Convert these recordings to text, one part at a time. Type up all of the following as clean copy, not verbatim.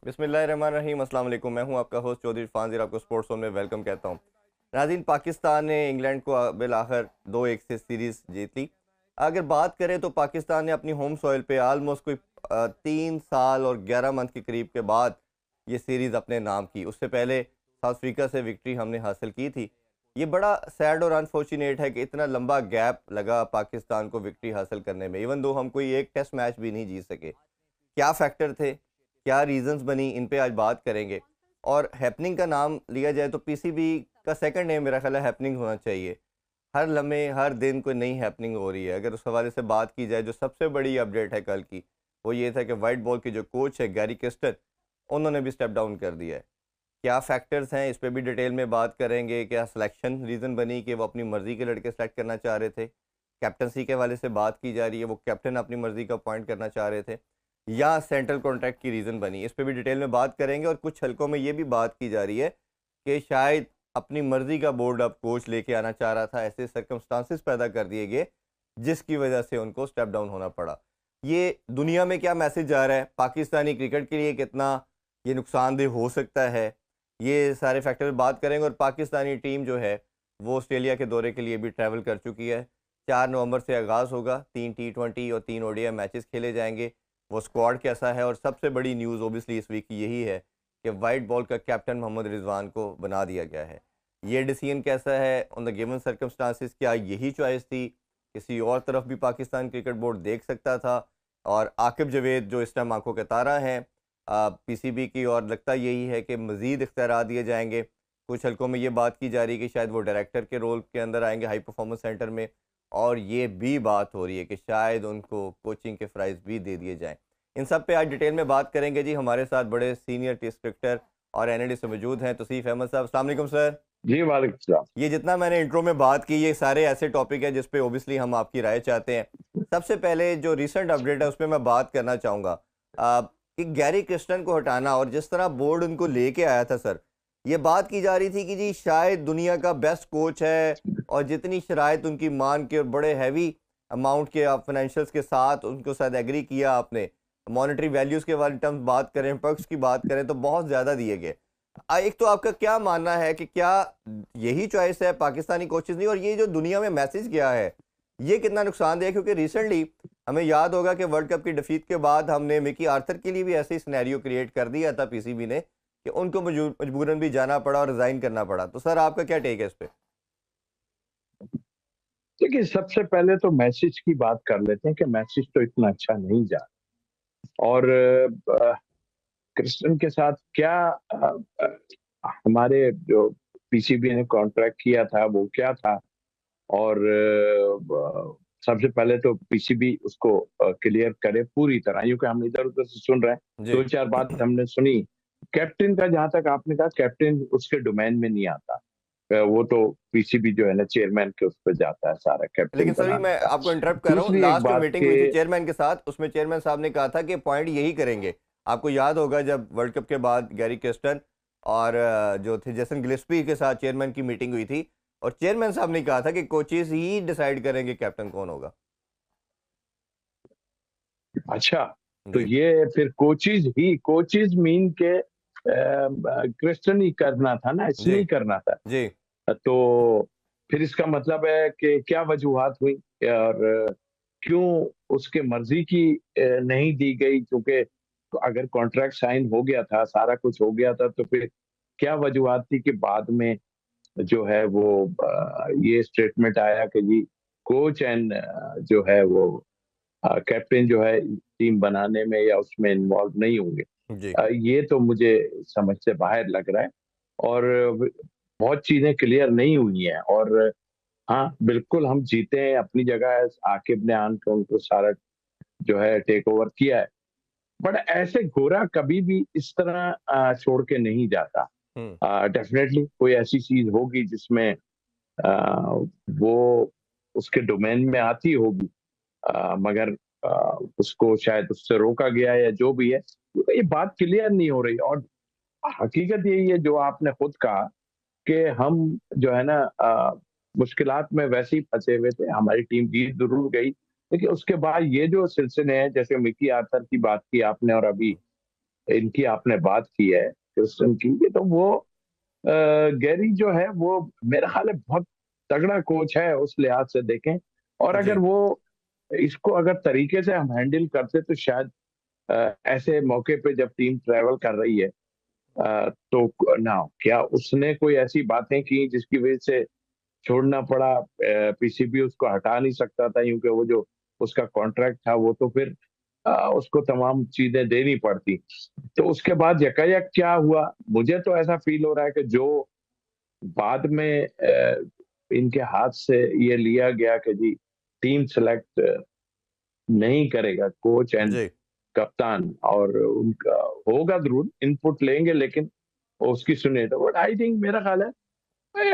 बिस्मिल्लाहिर्रहमानिर्रहीम। अस्सलाम वालेकुम। मैं हूं आपका होस्ट चौधरी फानज़ीर, आपको स्पोर्ट्स जोन में वेलकम कहता हूं। नाज़रीन, पाकिस्तान ने इंग्लैंड को बिल आखिर 2-1 से सीरीज़ जीत ली। अगर बात करें तो पाकिस्तान ने अपनी होम सॉइल पे आलमोस्ट कोई 3 साल और 11 मंथ के करीब के बाद ये सीरीज़ अपने नाम की। उससे पहले साउथ अफ्रीका से विक्ट्री हमने हासिल की थी। ये बड़ा सैड और अनफॉर्चुनेट है कि इतना लंबा गैप लगा पाकिस्तान को विक्ट्री हासिल करने में, इवन दो हम कोई एक टेस्ट मैच भी नहीं जीत सके। क्या फैक्टर थे, क्या रीजंस बनी, इन पे आज बात करेंगे। और हैपनिंग का नाम लिया जाए तो पीसीबी का सेकंड नेम मेरा ख्याल है हैपनिंग होना चाहिए। हर लम्हे हर दिन कोई नई हैपनिंग हो रही है। अगर उस हवाले से बात की जाए, जो सबसे बड़ी अपडेट है कल की, वो ये था कि वाइट बॉल के जो कोच है गैरी किस्टन, उन्होंने भी स्टेप डाउन कर दिया है। क्या फैक्टर्स हैं, इस पे भी डिटेल में बात करेंगे। क्या सिलेक्शन रीज़न बनी कि वो अपनी मर्ज़ी के लड़के सेलेक्ट करना चाह रहे थे, कैप्टनसी के हवाले से बात की जा रही है, वो कैप्टन अपनी मर्ज़ी का अपॉइंट करना चाह रहे थे, या सेंट्रल कॉन्ट्रैक्ट की रीज़न बनी। इस पे भी डिटेल में बात करेंगे। और कुछ हलकों में ये भी बात की जा रही है कि शायद अपनी मर्ज़ी का बोर्ड अब कोच लेके आना चाह रहा था, ऐसे सर्कमस्टांसिस पैदा कर दिए गए जिसकी वजह से उनको स्टेप डाउन होना पड़ा। ये दुनिया में क्या मैसेज जा रहा है, पाकिस्तानी क्रिकेट के लिए कितना ये नुकसानदेह हो सकता है, ये सारे फैक्टर बात करेंगे। और पाकिस्तानी टीम जो है वो ऑस्ट्रेलिया के दौरे के लिए भी ट्रैवल कर चुकी है। 4 नवंबर से आगाज़ होगा, 3 टी20 और 3 ओडीआई मैचेस खेले जाएंगे। वो स्क्वाड कैसा है, और सबसे बड़ी न्यूज़ ओबियसली इस वीक की यही है कि वाइट बॉल का कैप्टन मोहम्मद रिजवान को बना दिया गया है। ये डिसीजन कैसा है ऑन द गिवन सर्कमस्टांसिस, क्या यही चॉइस थी, किसी और तरफ भी पाकिस्तान क्रिकेट बोर्ड देख सकता था। और आकिब जवेद जो इस टाइम आंखों के तारा हैं पीसीबी की, और लगता यही है कि मज़ीद इख्तियार दिए जाएंगे। कुछ हलकों में ये बात की जा रही है कि शायद वो डायरेक्टर के रोल के अंदर आएंगे हाई परफॉर्मेंस सेंटर में। और ये भी बात हो रही है कि शायद उनको कोचिंग के प्राइज़ भी दे दिए जाएँ। इन सब पे आज डिटेल में बात करेंगे जी। हमारे साथ बड़े सीनियर टेस्ट क्रिकेटर और एनालिस्ट मौजूद हैं। तौसीफ अहमद साहब, अस्सलाम वालेकुम सर। जी वालेकुम सलाम। ये जितना मैंने इंट्रो में बात की, ये सारे ऐसे टॉपिक हैं जिस पे ओबियसली हम आपकी राय चाहते हैं। सबसे पहले जो रिसेंट अपडेट है उस पे मैं बात करना चाहूँगा कि गैरी क्रिस्टन को हटाना और जिस तरह बोर्ड उनको लेके आया था सर, ये बात की जा रही थी कि जी शायद दुनिया का बेस्ट कोच है, और जितनी शराइत उनकी मान के और बड़े हैवी अमाउंट के आप फाइनेंशियल्स के साथ उनको शायद एग्री किया आपने, मॉनेटरी वैल्यूज़ के बारे टर्म्स बात करें, पर्क्स की बात करें, तो बहुत ज़्यादा दिए गए। एक तो आपका क्या मानना है कि क्या यही चॉइस है पाकिस्तानी कोचेज नहीं, और ये जो दुनिया में मैसेज गया है ये कितना नुकसानदेह है? क्योंकि रिसेंटली हमें याद होगा कि वर्ल्ड कप की डिफीट के बाद हमने मिकी आर्थर के लिए भी ऐसे ही सिनेरियो क्रिएट कर दिया था पीसीबी ने, कि उनको मजबूरन भी जाना पड़ा और रिजाइन करना पड़ा। तो सर आपका क्या टेक है इस पे? देखिए, सबसे पहले तो मैसेज की बात कर लेते हैं कि मैसेज तो इतना अच्छा नहीं जा और क्रिस्टन के साथ क्या हमारे जो पीसीबी ने कॉन्ट्रैक्ट किया था वो क्या था। और सबसे पहले तो पीसीबी उसको क्लियर करे पूरी तरह, क्योंकि हम इधर उधर से सुन रहे हैं। जी। दो चार बात हमने सुनी कैप्टन का, जहां तक आपने कहा कैप्टन उसके डोमेन में नहीं आता। वो तो पीसीबी जो है ना चेयरमैन के उस पर जाता है सारा कैप्टन लेकिन सर ये बनाने मैं का। आपको इंटरप्ट कर रहा हूँ, दूसरी एक लास्ट जो बात मीटिंग के हुई थी चेयरमैन के साथ, उसमें चेयरमैन साहब ने कहा था कि पॉइंट यही करेंगे। आपको याद होगा जब वर्ल्ड कप के बाद गैरी क्रिस्टन और जो थे जेसन गिलेस्पी के साथ चेयरमैन की मीटिंग हुई थी, और चेयरमैन साहब ने कहा था कि कोचेज ही डिसाइड करेंगे कैप्टन कौन होगा। अच्छा, तो जी। ये फिर कोचिज मीन के क्रिस्टन ही करना था ना, जी। इसने ही करना था। जी। तो फिर इसका मतलब है कि क्या वजूहात हुई और क्यों उसके मर्जी की नहीं दी गई, क्योंकि अगर कॉन्ट्रैक्ट साइन हो गया था, सारा कुछ हो गया था, तो फिर क्या वजूहात थी कि बाद में जो है वो ये स्टेटमेंट आया कि जी कोच एंड जो है वो कैप्टन जो है टीम बनाने में या उसमें इन्वॉल्व नहीं होंगे। जी। ये तो मुझे समझ से बाहर लग रहा है और बहुत चीजें क्लियर नहीं हुई हैं। और हाँ, बिल्कुल हम जीते हैं अपनी जगह, आकिब ने आन के उनको सारा जो है टेक ओवर किया है। बट ऐसे गोरा कभी भी इस तरह छोड़ के नहीं जाता। हम्म। डेफिनेटली कोई ऐसी चीज होगी जिसमें वो उसके डोमेन में आती होगी, मगर उसको शायद उससे रोका गया या जो भी है, ये बात क्लियर नहीं हो रही। और हकीकत यही है जो आपने खुद कहा कि हम जो है ना मुश्किलात में वैसे ही फंसे हुए थे। हमारी टीम जीत जरूर गई, लेकिन उसके बाद ये जो सिलसिले हैं, जैसे मिकी आर्थर की बात की आपने और अभी इनकी आपने बात की है क्रिस्टन की, तो वो गैरी जो है वो मेरा ख्याल है बहुत तगड़ा कोच है उस लिहाज से देखें। और अगर जी वो इसको अगर तरीके से हम हैंडल करते तो शायद ऐसे मौके पे जब टीम ट्रेवल कर रही है तो ना क्या उसने कोई ऐसी बातें की जिसकी वजह से छोड़ना पड़ा। पीसीबी उसको हटा नहीं सकता था क्योंकि वो जो उसका कॉन्ट्रैक्ट था वो तो फिर उसको तमाम चीजें देनी पड़ती। तो उसके बाद यकायक क्या हुआ, मुझे तो ऐसा फील हो रहा है कि जो बाद में इनके हाथ से ये लिया गया कि जी टीम सेलेक्ट नहीं करेगा कोच एंड जी। कप्तान, और उनका होगा जरूर इनपुट लेंगे लेकिन उसकी सुनिए तो, बट आई थिंक मेरा ख्याल है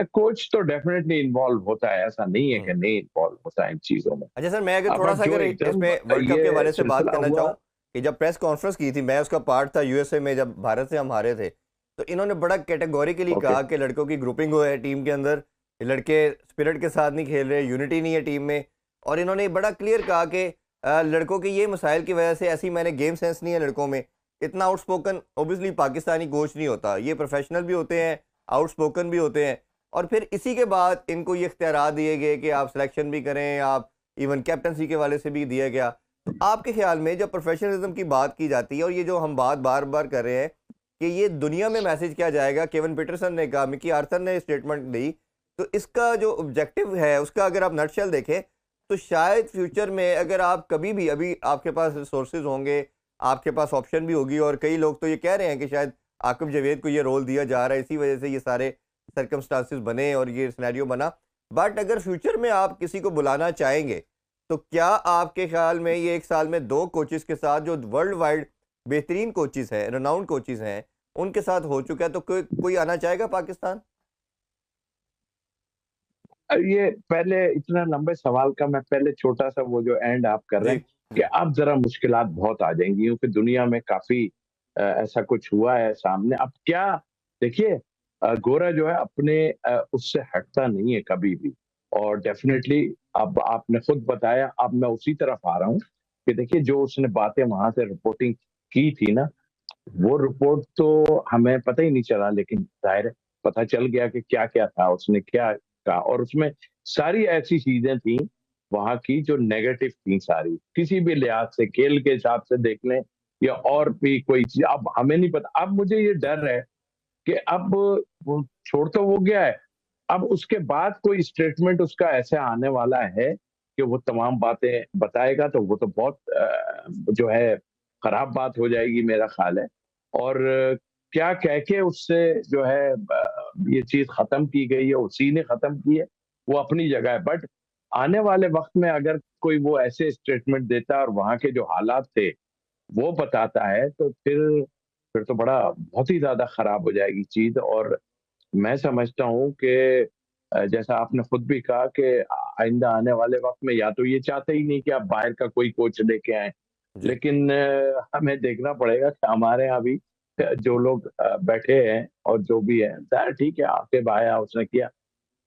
कोच तो डेफिनेटली इन्वॉल्व होता है, ऐसा नहीं है कि हम्म। नहीं इन्वॉल्व होता है इन चीजों में। अच्छा सर, मैं अगर थोड़ा अब सा जो अगर एकदम इसमें वर्ल्ड कप के ये हवाले से बात सिलसिला करना हुआ। चाहूँ कि जब प्रेस कॉन्फ्रेंस की थी, मैं उसका पार्ट था यूएसए में, जब भारत से हम हारे थे, तो इन्होंने बड़ा कैटेगोरिकली ओके। कहा कि लड़कों की ग्रुपिंग हो है टीम के अंदर, ये लड़के स्पिरिट के साथ नहीं खेल रहे, यूनिटी नहीं है टीम में। और इन्होंने बड़ा क्लियर कहा कि लड़कों के ये मसाइल की वजह से, ऐसी मैंने गेम सेंस नहीं है लड़कों में, इतना आउटस्पोकन ओबियसली पाकिस्तानी कोच नहीं होता, ये प्रोफेशनल भी होते हैं, आउटस्पोकन भी होते हैं। और फिर इसी के बाद इनको ये इख्तियार दिए गए कि आप सिलेक्शन भी करें, आप इवन कैप्टनसी के वाले से भी दिया गया। तो आपके ख्याल में जब प्रोफेशनलिज्म की बात की जाती है, और ये जो हम बात बार बार कर रहे हैं कि ये दुनिया में मैसेज क्या जाएगा, केविन पीटरसन ने कहा, मिकी आर्थर ने स्टेटमेंट दी, तो इसका जो ऑब्जेक्टिव है उसका अगर आप नटशेल देखें तो शायद फ्यूचर में अगर आप कभी भी, अभी आपके पास रिसोर्सेज होंगे, आपके पास ऑप्शन भी होगी, और कई लोग तो ये कह रहे हैं कि शायद आकिब जावेद को ये रोल दिया जा रहा है, इसी वजह से ये सारे सर्कमस्टांसिस बने और ये सिनेरियो बना। बट अगर फ्यूचर में आप किसी को बुलाना चाहेंगे, तो क्या आपके ख्याल में ये एक साल में दो कोचेस के साथ, जो वर्ल्ड वाइड बेहतरीन कोचेस हैं, रेनाउंड कोचेस हैं, उनके साथ हो चुका है, तो कोई आना चाहेगा पाकिस्तान? ये पहले इतना लंबे सवाल का मैं पहले छोटा सा वो जो एंड आप कर रहे जी हैं कि जी अब जरा मुश्किलात बहुत आ जाएंगी क्योंकि दुनिया में काफी ऐसा कुछ हुआ है सामने। अब क्या देखिए, गोरा जो है अपने उससे हटता नहीं है कभी भी। और डेफिनेटली अब आपने खुद बताया, अब मैं उसी तरफ आ रहा हूँ कि देखिए जो उसने बातें वहां से रिपोर्टिंग की थी ना, वो रिपोर्ट तो हमें पता ही नहीं चला, लेकिन जाहिर है पता चल गया कि क्या क्या था, उसने क्या कहा। और उसमें सारी ऐसी चीजें थी वहां की जो नेगेटिव थी सारी, किसी भी लिहाज से, खेल के हिसाब से देख लें या और भी कोई चीज। अब हमें नहीं पता, अब मुझे ये डर है कि अब वो छोड़ तो वो गया है, अब उसके बाद कोई स्टेटमेंट उसका ऐसे आने वाला है कि वो तमाम बातें बताएगा, तो वो तो बहुत जो है खराब बात हो जाएगी मेरा ख्याल है। और क्या कह के उससे जो है ये चीज खत्म की गई है, उसी ने खत्म की है, वो अपनी जगह है। बट आने वाले वक्त में अगर कोई वो ऐसे स्टेटमेंट देता है और वहां के जो हालात थे वो बताता है, तो फिर तो बड़ा बहुत ही ज्यादा खराब हो जाएगी चीज। और मैं समझता हूँ कि जैसा आपने खुद भी कहा कि आइंदा आने वाले वक्त में या तो ये चाहते ही नहीं कि आप बाहर का कोई कोच लेके आए, जी लेकिन हमें देखना पड़ेगा कि हमारे यहाँ भी जो लोग बैठे हैं और जो भी है, शायद ठीक है आके आया उसने किया,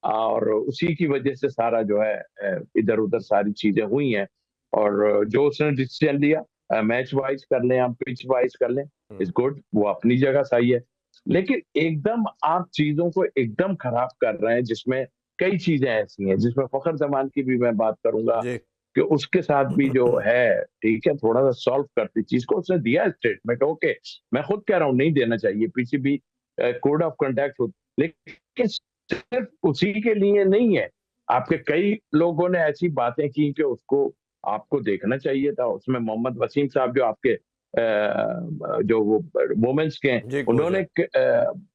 और उसी की वजह से सारा जो है इधर उधर सारी चीजें हुई हैं। और जो उसने डिसीजन लिया मैच वाइज कर लें, हम पिच वाइज कर लें, इज गुड, वो अपनी जगह सही है। लेकिन एकदम आप चीजों को एकदम खराब कर रहे हैं, जिसमें कई चीजें ऐसी हैं, जिसमें फखर जमान की भी मैं बात करूंगा जी कि उसके साथ भी जो है ठीक है, थोड़ा सा सॉल्व करती चीज को, उसने दिया स्टेटमेंट ओके, मैं खुद कह रहा हूँ नहीं देना चाहिए, पीछे भी कोड ऑफ कंडक्ट हो, लेकिन सिर्फ उसी के लिए नहीं है। आपके कई लोगों ने ऐसी बातें की कि उसको आपको देखना चाहिए था। उसमें मोहम्मद वसीम साहब जो आपके जो वो वुमेन्स के हैं, जी कोच उन्होंने है।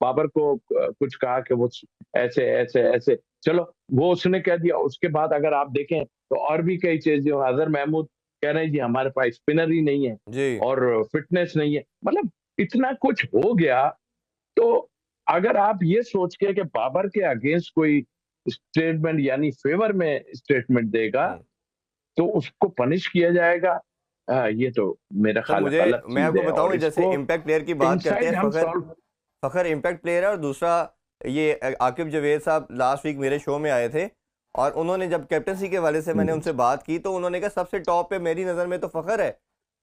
बाबर को कुछ कहा कि वो ऐसे ऐसे ऐसे, चलो वो उसने कह दिया। उसके बाद अगर आप देखें तो और भी कई चीजें, अजहर महमूद कह रहे हैं जी हमारे पास स्पिनर ही नहीं है जी और फिटनेस नहीं है, मतलब इतना कुछ हो गया। तो अगर आप ये सोच के कि बाबर के अगेंस्ट कोई स्टेटमेंट यानी फेवर में स्टेटमेंट देगा हम्म। तो उसको पनिश किया जाएगा, ये तो मेरा सर ख्याल है मुझे, गलत मैं चीज आपको है। और बताऊं, जैसे इसको इम्पैक्ट प्लेयर की बात करते इनसाइड हैं, हम फखर सॉल्व। फखर इम्पैक्ट प्लेयर है, और दूसरा ये आकिब जावेद साहब लास्ट वीक मेरे शो में आए थे, और उन्होंने जब कैप्टनसी के वाले से मैंने उनसे बात की, तो उन्होंने कहा सबसे टॉप पे मेरी नज़र में तो फखर है।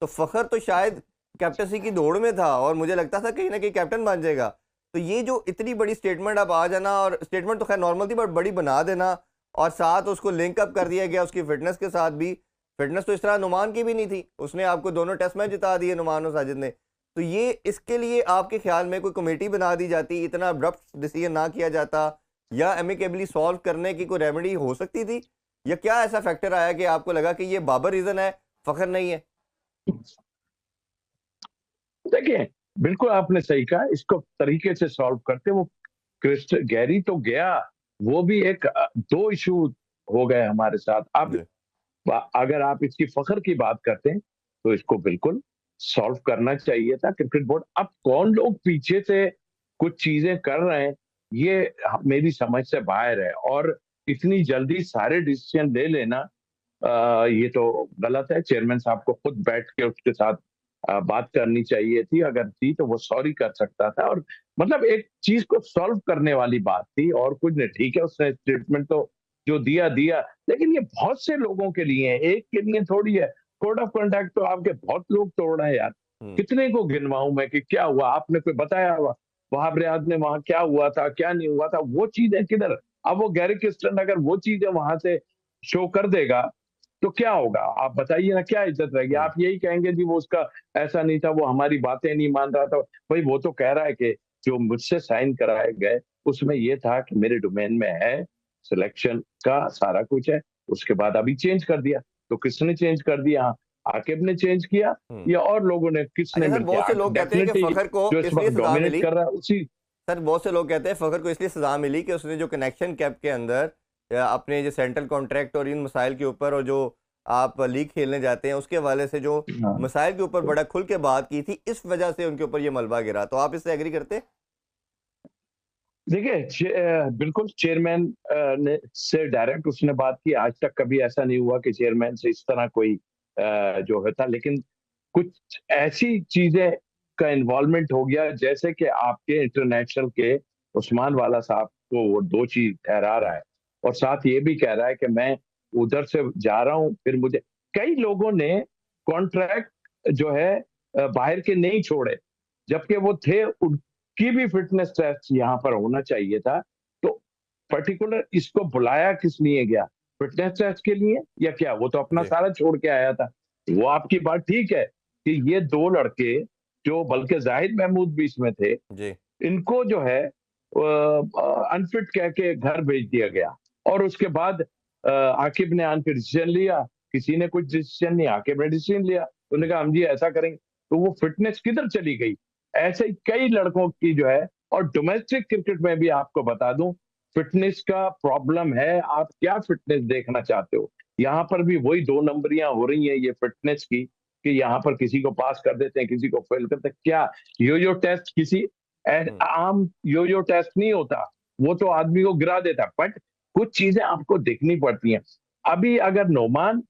तो फखर तो शायद कैप्टनसी की दौड़ में था और मुझे लगता था कहीं ना कहीं कैप्टन बन जाएगा। तो ये जो इतनी बड़ी स्टेटमेंट अब आ जाना, और स्टेटमेंट तो खैर नॉर्मल थी बट बड़ी बना देना, और साथ उसको लिंक अप कर दिया गया उसकी फिटनेस के साथ भी। फिटनेस तो इस तरह नुमान की भी नहीं थी, उसने आपको दोनों टेस्ट मैच जिता दिए नुमान और साजिद ने। तो ये इसके लिए आपके ख्याल में कोई कमेटी बना दी जाती, इतना अब्रप्ट डिसीजन ना किया जाता, या एमिकेबली सॉल्व करने की कोई रेमेडी हो सकती थी, या क्या ऐसा फैक्टर आया कि आपको लगा कि ये बाबर रीजन है, फखर नहीं है? देखिए, बिल्कुल आपने सही कहा, इसको तरीके से सॉल्व करते वो क्रिस्ट गैरी तो गया, वो भी एक 2 इश्यू हो गए हमारे साथ। अब जी। अगर आप इसकी फखर की बात करते हैं, तो इसको बिल्कुल सॉल्व करना चाहिए था क्रिकेट बोर्ड। अब कौन लोग पीछे से कुछ चीजें कर रहे हैं, ये मेरी समझ से बाहर है, और इतनी जल्दी सारे डिसीजन ले लेना ये तो गलत है। चेयरमैन साहब को खुद बैठ के उसके साथ बात करनी चाहिए थी, अगर थी तो वो सॉरी कर सकता था, और मतलब एक चीज को सॉल्व करने वाली बात थी, और कुछ नहीं। ठीक है, उसने स्टेटमेंट तो जो दिया दिया, लेकिन ये बहुत से लोगों के लिए है, एक के लिए थोड़ी है। कोड ऑफ कंडक्ट तो आपके बहुत लोग तोड़ रहे हैं यार। हम्म। कितने को गिनवाऊं मैं कि क्या हुआ, आपने कोई बताया हुआ वहाब रियाज ने वहां क्या हुआ था क्या नहीं हुआ था, वो चीजें किधर? अब वो गैरी किस्टन अगर वो चीजें वहां से शो कर देगा तो क्या होगा? आप बताइए ना, क्या इज्जत रहेगी? हम्म। आप यही कहेंगे जी वो उसका ऐसा नहीं था, वो हमारी बातें नहीं मान रहा था। भाई वो तो कह रहा है कि जो मुझसे साइन कराए गए उसमें ये था कि मेरे डोमेन में है, सिलेक्शन का सारा कुछ है। उसके बाद अभी चेंज कर दिया, तो किसने चेंज कर दिया? आकिब ने चेंज किया हम्म। या और लोगों ने, किसने अच्छा सर, मिलकर? बहुत से लोग कहते हैं कि डेफिनेटली फखर को जो इस इसलिए वक्त सजा डोमिनेट मिली, कर रहा है उसी। सर बहुत से लोग कहते हैं फखर को इसलिए सजा मिली कि उसने जो कनेक्शन कैप के अंदर अपने जो सेंट्रल कॉन्ट्रैक्ट और इन मसाइल के ऊपर, और जो आप लीग खेलने जाते हैं उसके हवाले से जो हाँ, मसाइल के ऊपर बड़ा खुल के बात की थी, इस वजह से उनके ऊपर ये मलबा गिरा। तो आप इससे एग्री करते हैं? देखिए बिल्कुल चेयरमैन ने से डायरेक्ट उसने बात की। आज तक कभी ऐसा नहीं हुआ कि चेयरमैन से इस तरह कोई जो होता, लेकिन कुछ ऐसी चीजें का इन्वॉल्वमेंट हो गया, जैसे कि आपके इंटरनेशनल के उस्मान वाला साहब को वो 2 चीज ठहरा रहा हम्म। है, और साथ ये भी कह रहा है कि मैं उधर से जा रहा हूं, फिर मुझे कई लोगों ने कॉन्ट्रैक्ट जो है बाहर के नहीं छोड़े, जबकि वो थे, की भी फिटनेस टेस्ट यहाँ पर होना चाहिए था। तो पर्टिकुलर इसको बुलाया किस लिए गया? फिटनेस टेस्ट के लिए या क्या? वो तो अपना जी। सारा छोड़ के आया था। वो आपकी बात ठीक है कि ये 2 लड़के, जो बल्कि जाहिद महमूद भी इसमें थे, जी। इनको जो है अनफिट कह के घर भेज दिया गया, और उसके बाद आकिब ने आन के डिसीजन लिया। किसी ने कुछ डिसीजन नहीं, आकिब ने डिसीजन लिया, उन्होंने कहा हम जी ऐसा करेंगे। तो वो फिटनेस किधर चली गई? ऐसे ही कई लड़कों की जो है, और डोमेस्टिक क्रिकेट में भी आपको बता दूं, फिटनेस का प्रॉब्लम है। आप क्या फिटनेस देखना चाहते हो? यहाँ पर भी वही 2 नंबरियां हो रही हैं ये फिटनेस की, कि यहाँ पर किसी को पास कर देते हैं, किसी को फेल करते हैं। क्या यो टेस्ट किसी हम्म। आम यो टेस्ट नहीं होता, वो तो आदमी को गिरा देता। बट कुछ चीजें आपको देखनी पड़ती हैं। अभी अगर नोमान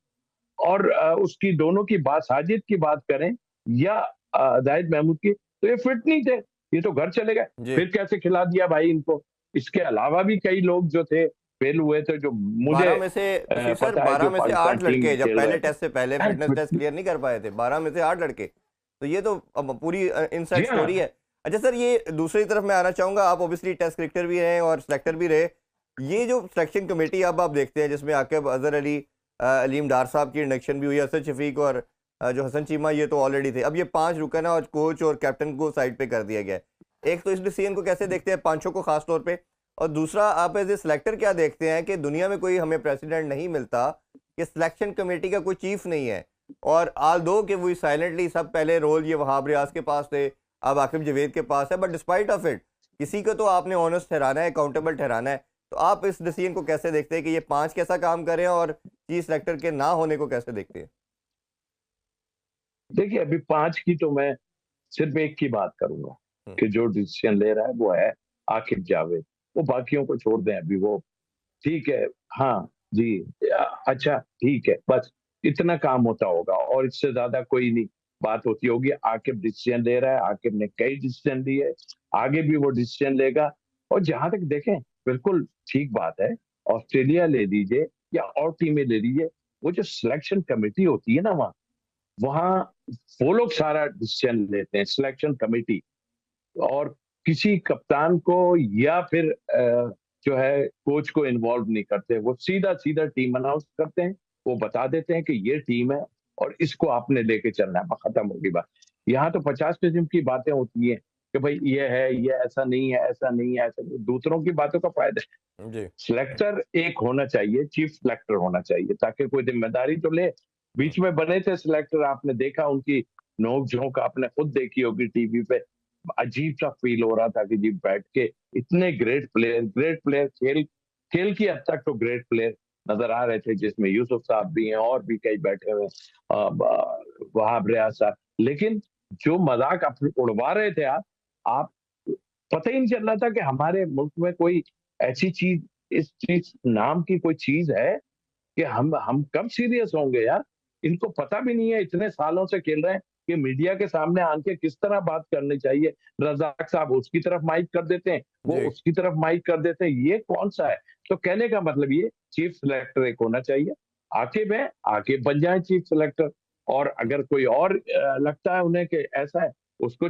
और उसकी दोनों की बात, साजिद की बात करें या जाहिद महमूद की, तो ये फिट नहीं थे, ये तो घर चले गए। जी। फिर कैसे खिला दिया भाई इनको? इसके अलावा भी कई लोग जो थे फेल हुए थे, जो मुझे 12 में से तशरीफ सर, पता है 12 जो में से पाकिस्तान 8 टीम लड़के में जब खेल रहे पहले थे। टेस्ट से पहले यार फिटनेस टेस्ट क्लियर नहीं कर पाए थे, 12 में से 8 लड़के। तो ये तो अब पूरी जी इनसाइड हाँ। स्टोरी है। अच्छा सर, ये दूसरी तरफ मैं आना चाहूंगा, आप ओबियसली टेस्ट क्रिकेटर भी रहे और सिलेक्टर भी रहे। ये जो सिलेक्शन कमेटी अब आप देखते हैं जिसमें आकिब, अजहर अली, अलीम डार साहब की इंडक्शन भी हुई, असद शफीक और जो हसन चीमा, ये तो ऑलरेडी थे। अब ये 5 रुकन है और कोच और कैप्टन को साइड पे कर दिया गया है। एक तो इस डिसीजन को कैसे देखते हैं, पांचों को खास तौर पे? और दूसरा, आप एज ए सिलेक्टर क्या देखते हैं कि दुनिया में कोई हमें प्रेसिडेंट नहीं मिलता कि सिलेक्शन कमेटी का कोई चीफ नहीं है, और आल दो कि वो साइलेंटली सब पहले रोल ये वहाब रियाज के पास थे, अब आकिब जवेद के पास है, बट डिस्पाइट ऑफ इट किसी को तो आपने ऑनेस्ट ठहराना है, अकाउंटेबल ठहराना है। तो आप इस डिसीजन को कैसे देखते हैं कि ये 5 कैसा काम करें, और चीफ सिलेक्टर के ना होने को कैसे देखते हैं? देखिए, अभी 5 की तो मैं सिर्फ एक की बात करूंगा, हम्म। कि जो डिसीजन ले रहा है वो है आकिब जावेद। वो बाकियों को छोड़ दें अभी, वो ठीक है। हाँ जी, अच्छा ठीक है, बस इतना काम होता होगा, और इससे ज्यादा कोई नहीं बात होती होगी। आकिब डिसीजन ले रहा है, आकिब ने कई डिसीजन लिए, आगे भी वो डिसीजन लेगा। और जहां तक देखें, बिल्कुल ठीक बात है। ऑस्ट्रेलिया ले लीजिए या और टीमें ले लीजिए, वो जो सिलेक्शन कमेटी होती है ना, वहाँ वो लोग सारा डिसीजन लेते हैं, सिलेक्शन कमेटी, और किसी कप्तान को या फिर जो है कोच को इन्वॉल्व नहीं करते। वो सीधा सीधा टीम अनाउंस करते हैं, वो बता देते हैं कि ये टीम है और इसको आपने लेके चलना है, खत्म होगी बात। यहाँ तो 50 किस्म की बातें होती हैं कि भाई ये है, ये ऐसा नहीं है, ऐसा नहीं है, ऐसा नहीं। दूसरों की बातों का फायदा है। जी। सिलेक्टर एक होना चाहिए, चीफ सिलेक्टर होना चाहिए, ताकि कोई जिम्मेदारी तो ले। हम्म, बीच में बने थे सिलेक्टर, आपने देखा उनकी नोक झोंक, आपने खुद देखी होगी टीवी पे। अजीब सा फील हो रहा था कि जी बैठ के इतने ग्रेट प्लेयर, खेल खेल की हद तक तो ग्रेट प्लेयर नजर आ रहे थे, जिसमें यूसुफ साहब भी हैं और भी कई बैठे हुए वहाब रियाज साहब। लेकिन जो मजाक आप उड़वा रहे थे, आप पता ही नहीं चल रहा था कि हमारे मुल्क में कोई ऐसी चीज, इस चीज नाम की कोई चीज है कि हम कब सीरियस होंगे यार। इनको पता भी नहीं है, इतने सालों से खेल रहे हैं कि मीडिया के सामने आके किस तरह बात करनी चाहिए। रजाक साहब उसकी तरफ माइक कर देते हैं, वो जी। उसकी तरफ माइक कर देते हैं, ये कौन सा है। तो कहने का मतलब ये, चीफ सिलेक्टर एक होना चाहिए, आके बन जाए चीफ सिलेक्टर। और अगर कोई और लगता है उन्हें कि ऐसा है, उसको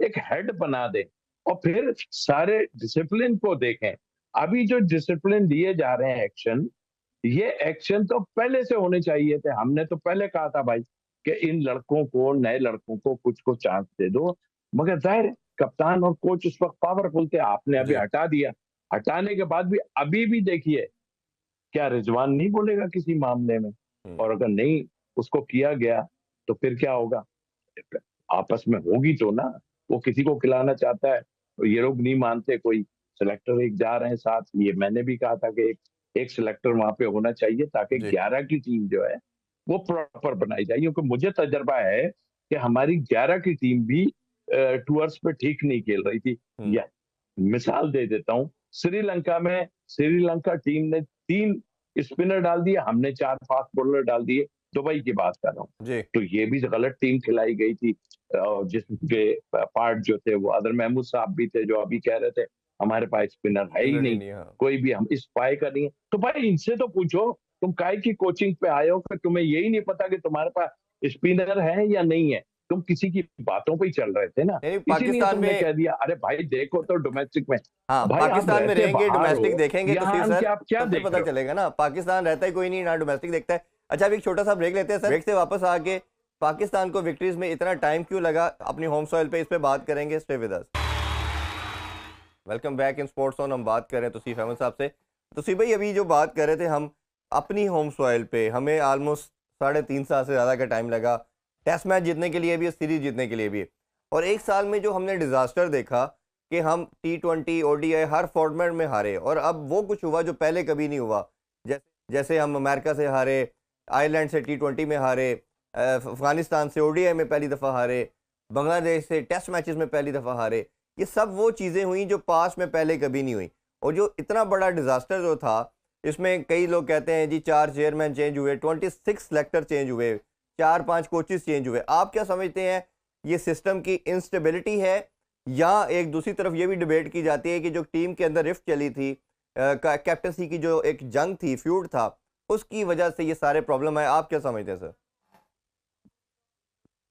एक हेड बना दे और फिर सारे डिसिप्लिन को देखें। अभी जो डिसिप्लिन लिए जा रहे हैं एक्शन, ये एक्शन तो पहले से होने चाहिए थे। हमने तो पहले कहा था भाई कि इन लड़कों को, नए लड़कों को कुछ को चांस दे दो। मगर जाहिर है, कप्तान और कोच उस वक्त पावरफुल थे, आपने अभी जी। हटा दिया। हटाने के बाद भी अभी भी देखिए, क्या रिजवान नहीं बोलेगा किसी मामले में? हम्म, और अगर नहीं उसको किया गया तो फिर क्या होगा? आपस में होगी तो ना। वो किसी को खिलाना चाहता है, तो ये लोग नहीं मानते, कोई सिलेक्टर एक जा रहे हैं साथ। ये मैंने भी कहा था कि एक सिलेक्टर वहां पे होना चाहिए, ताकि जी। 11 की टीम जो है वो प्रॉपर बनाई जाए। क्योंकि मुझे तजर्बा है कि हमारी 11 की टीम भी टूर्स पे ठीक नहीं खेल रही थी। हम्म, या मिसाल दे देता हूँ, श्रीलंका टीम ने 3 स्पिनर डाल दिए, हमने 4 फास्ट बॉलर डाल दिए। दुबई की बात कर रहा हूँ। जी। तो ये भी गलत टीम खिलाई गई थी। जिसके पार्ट जो थे वो अदर महमूद साहब भी थे, जो अभी कह रहे थे हमारे पास स्पिनर है ही स्पिनर ही नहीं, नहीं, हाँ। कोई भी, हम इस पाए का नहीं है। तो भाई इनसे तो पूछो, तुम काय की कोचिंग पे आए हो कि तुम्हें यही नहीं पता कि तुम्हारे पास स्पिनर है या नहीं है? तुम किसी की बातों पे ही चल रहे थे ना, नहीं, इसीलिए पाकिस्तान तुमने में। कह दिया अरे भाई देखो तो डोमेस्टिक में। हाँ, भाई आप पाकिस्तान में रहते रहेंगे, बाहर डोमेस्टिक हो, देखेंगे तो यहाँ फिर आन सर के आप क्या तब फिर देख पता रहे हो? चलेगा ना। पाकिस्तान रहता ही कोई नहीं, ना डोमेस्टिक देखता है। अच्छा, अभी एक छोटा सा ब्रेक लेते हैं सर। ब्रेक से वापस आके पाकिस्तान को विक्ट्रीज में इतना टाइम क्यों लगा अपनी होम सॉइल पे, इस पे बात करेंगे। Stay with us. Welcome back in sports on. हम बात कर रहे हैं तौसीफ अहमद साहब से। तौसीफ भाई, अभी जो बात कर रहे थे हम अपनी होम सॉइल पे, हमें ऑलमोस्ट 3.5 साल से ज़्यादा का टाइम लगा टेस्ट मैच जीतने के लिए भी, सीरीज जीतने के लिए भी। और एक साल में जो हमने डिज़ास्टर देखा कि हम T20 ODI हर फॉर्मेट में हारे, और अब वो कुछ हुआ जो पहले कभी नहीं हुआ। जैसे जैसे हम अमेरिका से हारे, आयरलैंड से T20 में हारे, अफगानिस्तान से ODI में पहली दफ़ा हारे, बांग्लादेश से टेस्ट मैचेस में पहली दफ़ा हारे। ये सब वो चीज़ें हुई जो पास में पहले कभी नहीं हुई। और जो इतना बड़ा डिज़ास्टर जो था, इसमें कई लोग कहते हैं जी 4 चेयरमैन चेंज हुए, 26 सेलेक्टर चेंज हुए, 4-5 कोचेस चेंज हुए। आप क्या समझते हैं, ये सिस्टम की इंस्टेबिलिटी है, या एक दूसरी तरफ ये भी डिबेट की जाती है कि जो टीम के अंदर रिफ्ट चली थी, कैप्टनसी की जो एक जंग थी, फ्यूड था, उसकी वजह से ये सारे प्रॉब्लम है। आप क्या समझते हैं सर?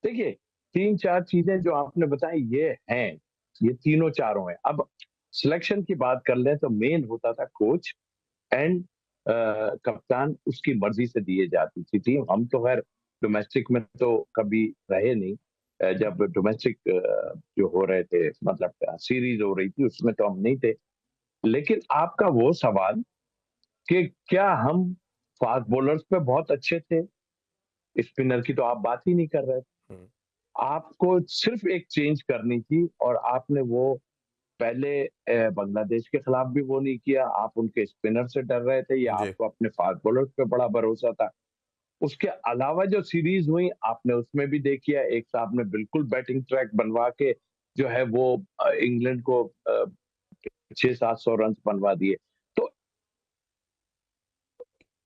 देखिए, 3-4 चीजें जो आपने बताई ये हैं, ये तीनों चारों हैं। अब सिलेक्शन की बात कर लें तो मेन होता था कोच एंड कप्तान, उसकी मर्जी से दिए जाती थी टीम। हम तो खैर डोमेस्टिक में तो कभी रहे नहीं। जब डोमेस्टिक जो हो रहे थे, मतलब सीरीज हो रही थी, उसमें तो हम नहीं थे। लेकिन आपका वो सवाल कि क्या हम फास्ट बॉलर्स पे बहुत अच्छे थे, स्पिनर की तो आप बात ही नहीं कर रहे थे। हम्म, आपको सिर्फ एक चेंज करनी थी, और आपने वो पहले बांग्लादेश के खिलाफ भी वो नहीं किया। आप उनके स्पिनर से डर रहे थे, या जी। आपको अपने फास्ट बॉलर्स पे बड़ा भरोसा था। उसके अलावा जो सीरीज हुई आपने उसमें भी देखिए, एक साहब ने बिल्कुल बैटिंग ट्रैक बनवा के जो है वो इंग्लैंड को 600-700 रन बनवा दिए। तो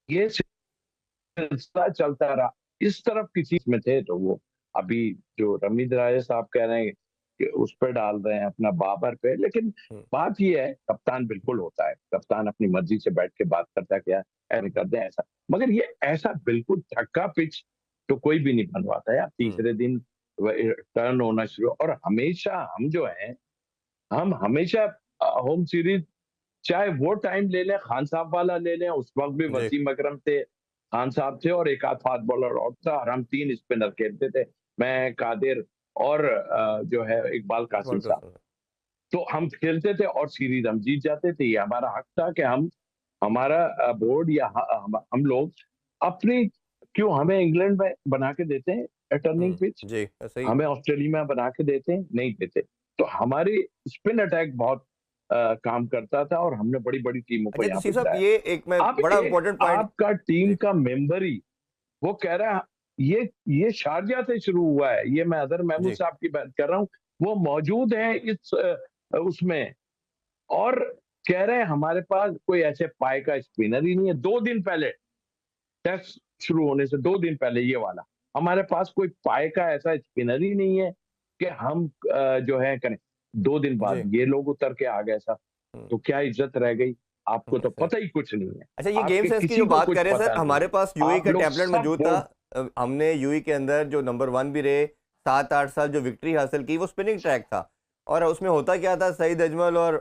ये सिलसिला चलता रहा, इस तरफ किसी में थे तो वो अभी जो रमीज राय साहब कह रहे हैं कि उस पर डाल रहे हैं अपना बाबर पे। लेकिन हम्म, बात ये है, कप्तान बिल्कुल होता है, कप्तान अपनी मर्जी से बैठ के बात करता है, क्या ऐसा कर दे ऐसा। मगर ये ऐसा बिल्कुल थक्का पिच तो कोई भी नहीं बनवाता यार। तीसरे दिन टर्न होना शुरू, और हमेशा हम जो है, हम हमेशा होम सीरीज, चाहे वो टाइम ले लें, खान साहब वाला ले लें, उस वक्त भी जी, वसीम अकरम थे, खान साहब थे और एक आध फास्ट बॉलर और था, और हम 3 स्पिनर खेलते थे, मैं, कादिर और जो है इकबाल कासिम वर्ल्ड साहब। कप। तो हम खेलते थे और सीरीज हम जीत जाते थे। ये हमारा हक था कि हम, हमारा बोर्ड या हम लोग अपनी, क्यों हमें इंग्लैंड में बना के देते हैं टर्निंग पिच, जी, ऐसे ही। हमें ऑस्ट्रेलिया में बना के देते हैं, नहीं देते। तो हमारी स्पिन अटैक बहुत काम करता था और हमने बड़ी-बड़ी टीमों को अच्छा यहाँ पे तौसीफ साहब, गिराया। ये एक मैं अब बड़ा एक इंपॉर्टेंट पॉइंट। आपका टीम जी, का मेंबर ही वो कह रहा है, ये शारजाह से शुरू हुआ है, ये मैं अज़हर महमूद जी, साहब की बात कर रहा हूँ, वो मौजूद हैं इस उसमें, और कह रहे हैं हमारे पास कोई ऐसे पाए का स्पिनर ही नहीं है। 2 दिन पहले, टेस्ट शुरू होने से 2 दिन पहले ये वाला, हमारे पास कोई पाए का ऐसा स्पिनर ही नहीं है कि हम जो है करें। 2 दिन जी। बाद ये लोग उतर के आ गए साहब, तो क्या इज़्ज़त रह गई? आपको तो ऐसे। पता ही कुछ नहीं है। अच्छा, ये गेम आपके सेंस की जो किसी को बात कुछ कर रहे हैं सर, पता नहीं हमारे है। पास यूएई आप का लोग टेम्पलेट सब मौजूद था। बोर्ड, हमने यूएई के अंदर जो नंबर 1 भी रहे, 7-8 साल जो विक्ट्री हासिल की, वो स्पिनिंग ट्रैक था। और उसमें होता क्या था, सईद अजमल और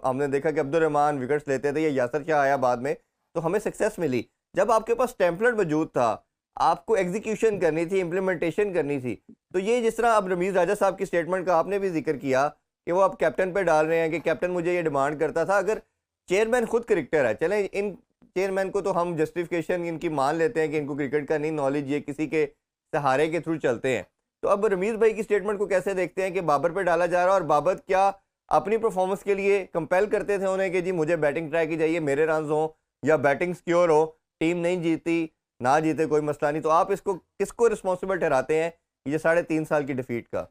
हमने देखा कि अब्दुल रहमान विकेट्स लेते थे, या यासर शाह आया बाद में, तो हमें सक्सेस मिली। जब आपके पास टेम्पलेट मौजूद था, आपको एग्जीक्यूशन करनी थी, इम्प्लीमेंटेशन करनी थी। तो ये जिस तरह अब रमीज़ राजा साहब की स्टेटमेंट का आपने भी जिक्र किया कि वो अब कैप्टन पे डाल रहे हैं कि कैप्टन मुझे ये डिमांड करता था, अगर चेयरमैन खुद क्रिकेटर है, चलें इन चेयरमैन को तो हम जस्टिफिकेशन इनकी मान लेते हैं कि इनको क्रिकेट का नहीं नॉलेज, ये किसी के सहारे के थ्रू चलते हैं। तो अब रमीज़ भाई की स्टेटमेंट को कैसे देखते हैं कि बाबर पे डाला जा रहा है, और बाबर क्या अपनी परफॉर्मेंस के लिए कंपेल करते थे उन्हें कि जी मुझे बैटिंग ट्राई की जाइए, मेरे रन हो या बैटिंग सिक्योर हो, टीम नहीं जीती ना जीते कोई मसला नहीं। तो आप इसको किसको रिस्पॉन्सिबल ठहराते हैं ये 3.5 साल की डिफीट का?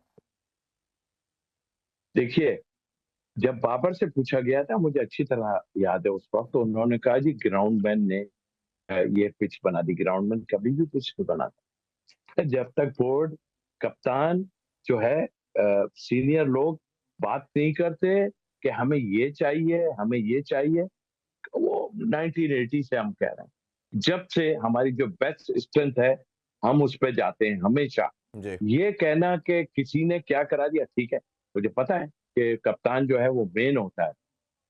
देखिए, जब बाबर से पूछा गया था, मुझे अच्छी तरह याद है उस वक़्त, तो उन्होंने कहा जी ग्राउंडमैन ने ये पिच बना दी। ग्राउंडमैन कभी भी पिच नहीं बनाता। जब तक बोर्ड, कप्तान जो है, सीनियर लोग बात नहीं करते कि हमें ये चाहिए, हमें ये चाहिए। वो 1980 से हम कह रहे हैं। जब से हमारी जो बेस्ट स्ट्रेंथ है, हम उस पे जाते हैं हमेशा। जी, ये कहना कि किसी ने क्या करा दिया, ठीक है, मुझे पता है कि कप्तान जो है वो मेन होता है।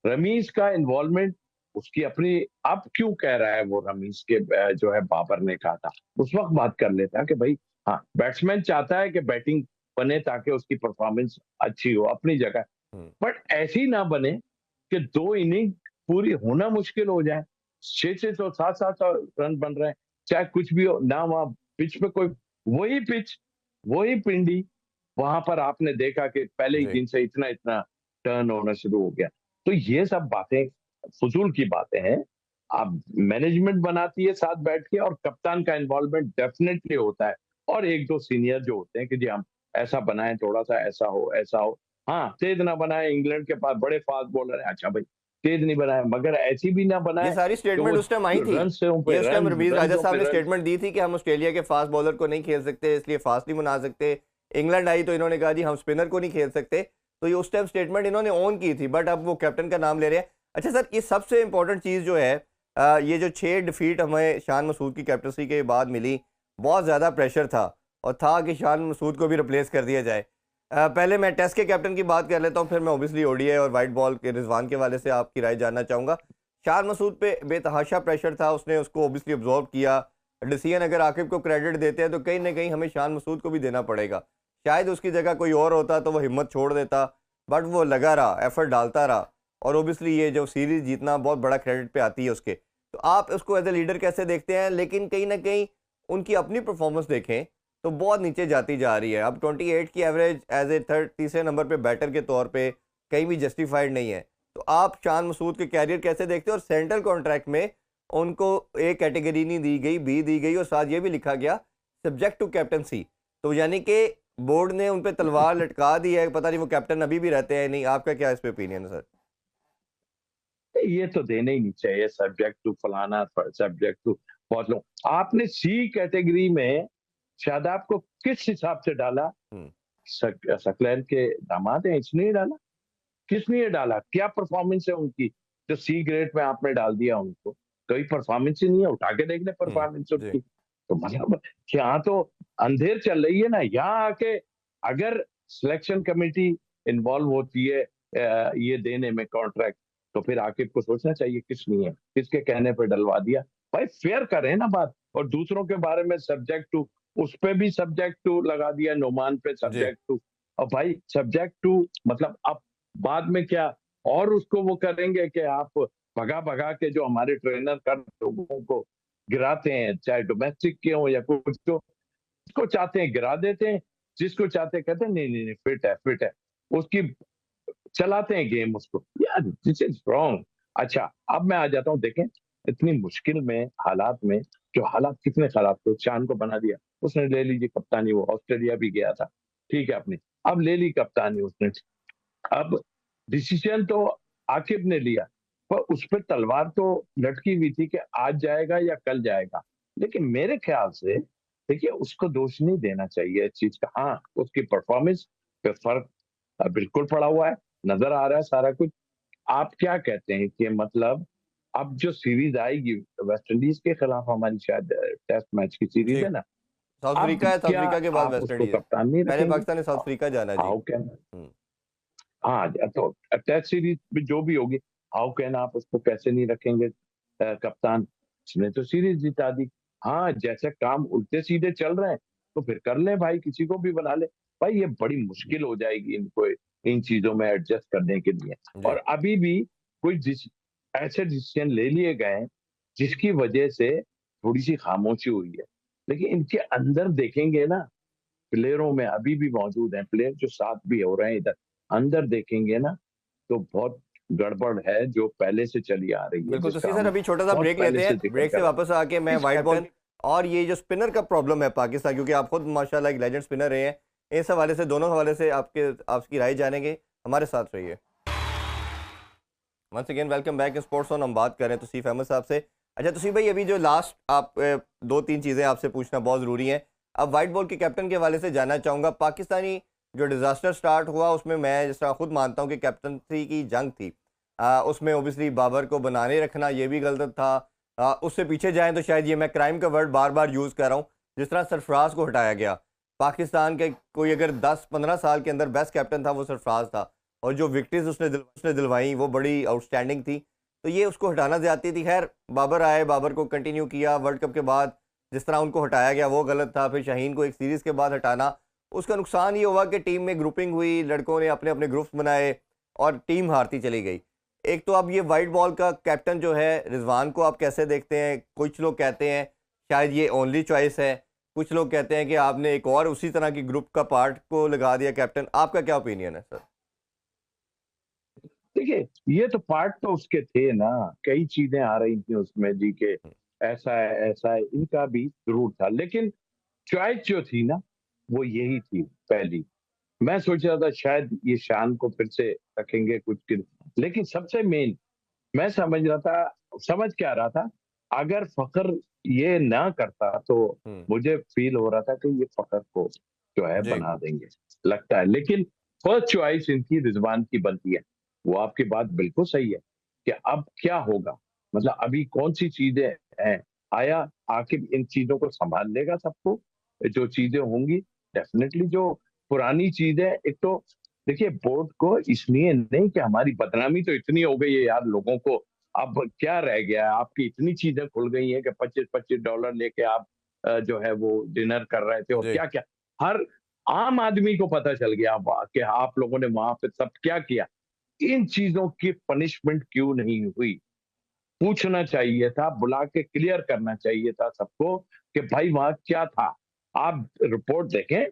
रमीज का इन्वॉल्वमेंट, उसकी अपनी, अब क्यों कह रहा है वो रमीज के जो है बाबर ने कहा था, उस वक्त बात कर लेता कि भाई हाँ, बैट्समैन चाहता है कि बैटिंग बने ताकि उसकी परफॉर्मेंस अच्छी हो अपनी जगह, हम्म, बट ऐसी ना बने कि 2 इनिंग पूरी होना मुश्किल हो जाए। 6-6 7-7 रन बन रहे हैं, चाहे कुछ भी हो ना, वहाँ पिच पे कोई, वही पिच, वही पिंडी, वहां पर आपने देखा कि पहले ही जी। दिन से इतना-इतना टर्न होना शुरू हो गया। तो ये सब बातें फ़ुज़ूल की बातें हैं। आप, मैनेजमेंट बनाती है साथ बैठ के, और कप्तान का इन्वॉल्वमेंट डेफ़िनेटली होता है, और 1-2 सीनियर जो होते हैं कि जी हम ऐसा बनाएँ, थोड़ा-सा ऐसा हो, ऐसा हो। हाँ, तेज़ ना बनाएँ, इंग्लैंड के पास बड़े फ़ास्ट बॉलर हैं, अच्छा भाई, तेज़ नहीं बनाएँ, मगर ऐसी भी ना ये बनाएँ सारी कि स्टेटमेंट वो उस टाइम आई थी। रन्सों पे ये उस टाइम रन्स, रमीज़ राजा रन्सों साहब पे ने रन्स। स्टेटमेंट दी थी कि हम ऑस्ट्रेलिया के फास्ट बॉलर को नहीं खेल सकते, इसलिए फास्ट नहीं बना सकते। इंग्लैंड आई तो इन्होंने कहा जी हम स्पिनर को नहीं खेल सकते। तो ये उस टाइम स्टेटमेंट इन्होंने ऑन की थी, बट अब वो कैप्टन का नाम ले रहे हैं। अच्छा सर, ये सबसे इंपॉर्टेंट चीज़ जो है, ये जो 6 डिफीट हमें शान मसूद की कैप्टनसी के बाद मिली, बहुत ज़्यादा प्रेशर था, और था कि शान मसूद को भी रिप्लेस कर दिया जाए। पहले मैं टेस्ट के कैप्टन की बात कर लेता हूँ, फिर मैं ओबियसली ओडीआई और वाइट बॉल के रिजवान के वाले से आपकी राय जानना चाहूँगा। शान मसूद पे बेतहाशा प्रेशर था, उसने उसको ओबियसली अब्जॉर्ब किया। डिसीजन अगर आकिब को क्रेडिट देते हैं तो कहीं ना कहीं हमें शान मसूद को भी देना पड़ेगा। शायद उसकी जगह कोई और होता तो वो हिम्मत छोड़ देता, बट वो लगा रहा, एफर्ट डालता रहा, और ओबियसली ये जो सीरीज जीतना बहुत बड़ा क्रेडिट पे आती है उसके। तो आप उसको एज ए लीडर कैसे देखते हैं? लेकिन कहीं ना कहीं उनकी अपनी परफॉर्मेंस देखें तो बहुत नीचे जाती जा रही है। अब 28 की एवरेज एज ए तीसरे नंबर पे बैटर के तौर पे कहीं भी जस्टिफाइड नहीं है। तो आप शान मसूद के कैरियर कैसे देखते हो? और सेंट्रल कॉन्ट्रैक्ट में उनको ए कैटेगरी नहीं दी गई, बी दी गई, और साथ ये भी लिखा गया सब्जेक्ट टू कैप्टनसी। तो यानी कि बोर्ड ने उन पे तलवार लटका दी है, पता नहीं वो कैप्टन अभी भी रहते हैं नहीं। आपका क्या इस पे ओपिनियन है सर? ये तो देना ही नहीं चाहिए, सब्जेक्ट टू फलाना, सब्जेक्ट टू बहुत लोग। आपने सी कैटेगरी में शादाब को किस हिसाब से डाला? हम्म, सकलैन के दामाद हैं, इसने ही डाला। किसने ये डाला? क्या परफॉर्मेंस है उनकी जो सी ग्रेड में आपने डाल दिया उनको? कोई परफॉर्मेंस ही नहीं है, उठा के देख ले हम्म, परफॉर्मेंस जी, उनकी। तो मतलब यहाँ तो अंधेर चल रही है ना। यहाँ आके अगर सिलेक्शन कमेटी इन्वॉल्व होती है ये देने में कॉन्ट्रैक्ट, तो फिर आकिब को सोचना चाहिए किस लिए, किसके कहने पे डलवा दिया। भाई फेयर करें ना बात। और दूसरों के बारे में सब्जेक्ट टू, उस पे भी सब्जेक्ट टू लगा दिया, नोमान पे जी सब्जेक्ट टू। और भाई सब्जेक्ट टू मतलब अब बाद में क्या और उसको वो करेंगे कि आप भगा भगा के जो हमारे ट्रेनर कर लोगों को गिराते हैं, चाहे डोमेस्टिक के हो या कुछ, तो जिसको चाहते हैं गिरा देते हैं, जिसको चाहते हैं कहते हैं नहीं नहीं नहीं फिट है, फिट है, उसकी चलाते हैं गेम उसको। यार दिस इज रॉन्ग। अच्छा अब मैं आ जाता हूँ, देखें इतनी मुश्किल में हालात में, जो हालात कितने खराब थे, चांद को बना दिया उसने, ले लीजिए कप्तानी, वो ऑस्ट्रेलिया भी गया था, ठीक है अपनी, अब ले ली कप्तानी उसने। अब डिसीजन तो आकिब ने लिया, पर उस पर तलवार तो लटकी हुई थी कि आज जाएगा या कल जाएगा। लेकिन मेरे ख्याल से देखिए उसको दोष नहीं देना चाहिए इस चीज का। हाँ उसकी परफॉर्मेंस पे फर्क बिल्कुल पड़ा हुआ है, नजर आ रहा है सारा कुछ। आप क्या कहते हैं कि मतलब अब जो सीरीज आएगी वेस्ट इंडीज के खिलाफ हमारी, शायद टेस्ट मैच की सीरीज जी। है ना, साउथ अब अफ्रीका है, साउथ क्या अफ्रीका के बाद आप वेस्ट उसको इंडीज है। कप्तान नहीं पहले रखेंगे? पाकिस्तान ने साउथ अफ्रीका जाना है जी। हाउ कैन, हम्म, हाँ तो टेस्ट सीरीज में जो भी होगी, हाउ कैन आप उसको कैसे नहीं रखेंगे कप्तान? उसने तो सीरीज जिता दी। हाँ जैसे काम उल्टे सीधे चल रहे हैं तो फिर कर ले भाई, किसी को भी बना ले। भाई ये बड़ी मुश्किल हो जाएगी इनको इन चीजों में एडजस्ट करने के लिए। जी। और अभी भी कोई ऐसे डिसीजन ले लिए गए हैं जिसकी वजह से थोड़ी सी खामोशी हुई है। लेकिन इनके अंदर देखेंगे ना, प्लेयरों में अभी भी मौजूद हैं प्लेयर जो साथ भी हो रहे हैं इधर, अंदर देखेंगे ना तो बहुत गड़बड़ है जो पहले से चली आ रही है, बिल्कुल। तो जिसका सर हम अभी छोटा सा बहुत ब्रेक पहले लेते हैं, से जिक्र ब्रेक से कर रहे हैं। वापस आके मैं इस वाइट बॉल कैप्टन और ये जो स्पिनर का प्रॉब्लम है पाकिस्तान, क्योंकि आप खुद माशाल्लाह एक लेजेंड स्पिनर रहे हैं, इस हवाले से, दोनों हवाले से आपकी राय जानेंगे। हमारे साथ रहिए। Once again welcome back in sports on. हम बात कर रहे हैं तौसीफ अहमद साहब से। अच्छा तौसीफ भाई, अभी जो लास्ट आप दो तीन चीज़ें आपसे पूछना बहुत ज़रूरी है। अब वाइट बॉल के कैप्टन के हवाले से जानना चाहूँगा। पाकिस्तानी जो डिज़ास्टर स्टार्ट हुआ उसमें मैं जिस तरह खुद मानता हूँ कि कैप्टनसी की जंग थी, उसमें ओबियसली बाबर को बनाने रखना ये भी गलत था। उससे पीछे जाएँ तो शायद ये मैं क्राइम का वर्ड बार बार यूज़ कर रहा हूँ, जिस तरह सरफराज को हटाया गया। पाकिस्तान के कोई अगर 10-15 साल के अंदर बेस्ट कैप्टन था वो सरफराज था, और जो विक्ट्रीज उसने दिलवाई वो बड़ी आउटस्टैंडिंग थी। तो ये उसको हटाना ज़्यादती थी। खैर बाबर आए, बाबर को कंटिन्यू किया, वर्ल्ड कप के बाद जिस तरह उनको हटाया गया वो गलत था। फिर शाहीन को एक सीरीज़ के बाद हटाना, उसका नुकसान ये हुआ कि टीम में ग्रुपिंग हुई, लड़कों ने अपने अपने ग्रुप्स बनाए और टीम हारती चली गई। एक तो अब ये वाइट बॉल का कैप्टन जो है रिजवान को आप कैसे देखते हैं? कुछ लोग कहते हैं शायद ये ओनली चॉइस है, कुछ लोग कहते हैं कि आपने एक और उसी तरह की ग्रुप का पार्ट को लगा दिया कैप्टन। आपका क्या ओपिनियन है सर? देखिए ये तो पार्ट तो उसके थे ना, कई चीजें आ रही थी उसमें जी के ऐसा है ऐसा है, इनका भी जरूर था। लेकिन चॉइस जो थी ना वो यही थी पहली। मैं सोच रहा था शायद ये शान को फिर से रखेंगे कुछ दिन, लेकिन सबसे मेन मैं समझ रहा था, समझ क्या रहा था, अगर फखर ये ना करता तो हम्म। मुझे फील हो रहा था कि ये फखर को जो है जी। बना देंगे, लगता है। लेकिन फर्स्ट चॉइस इनकी रिजवान की बनती है। वो आपकी बात बिल्कुल सही है कि अब क्या होगा, मतलब अभी कौन सी चीजें हैं, आया आखिर इन चीजों को संभाल लेगा सबको, जो चीजें होंगी डेफिनेटली। जो पुरानी चीजें, एक तो देखिए बोर्ड को इसलिए नहीं कि हमारी बदनामी तो इतनी हो गई है यार लोगों को, अब क्या रह गया है, आपकी इतनी चीजें खुल गई हैं कि $25-25 लेके आप जो है वो डिनर कर रहे थे, और जी। क्या क्या हर आम आदमी को पता चल गया कि आप लोगों ने वहां पे सब क्या किया। इन चीजों की पनिशमेंट क्यों नहीं हुई? पूछना चाहिए था, बुला के क्लियर करना चाहिए था सबको कि भाई वहां क्या था। आप रिपोर्ट देखें,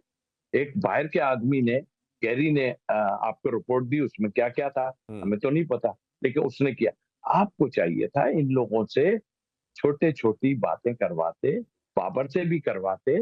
एक बाहर के आदमी ने, कैरी ने आपको रिपोर्ट दी, उसमें क्या क्या था हम्म। हमें तो नहीं पता, लेकिन उसने किया। आपको चाहिए था इन लोगों से छोटे छोटी बातें करवाते, बाबर से भी करवाते,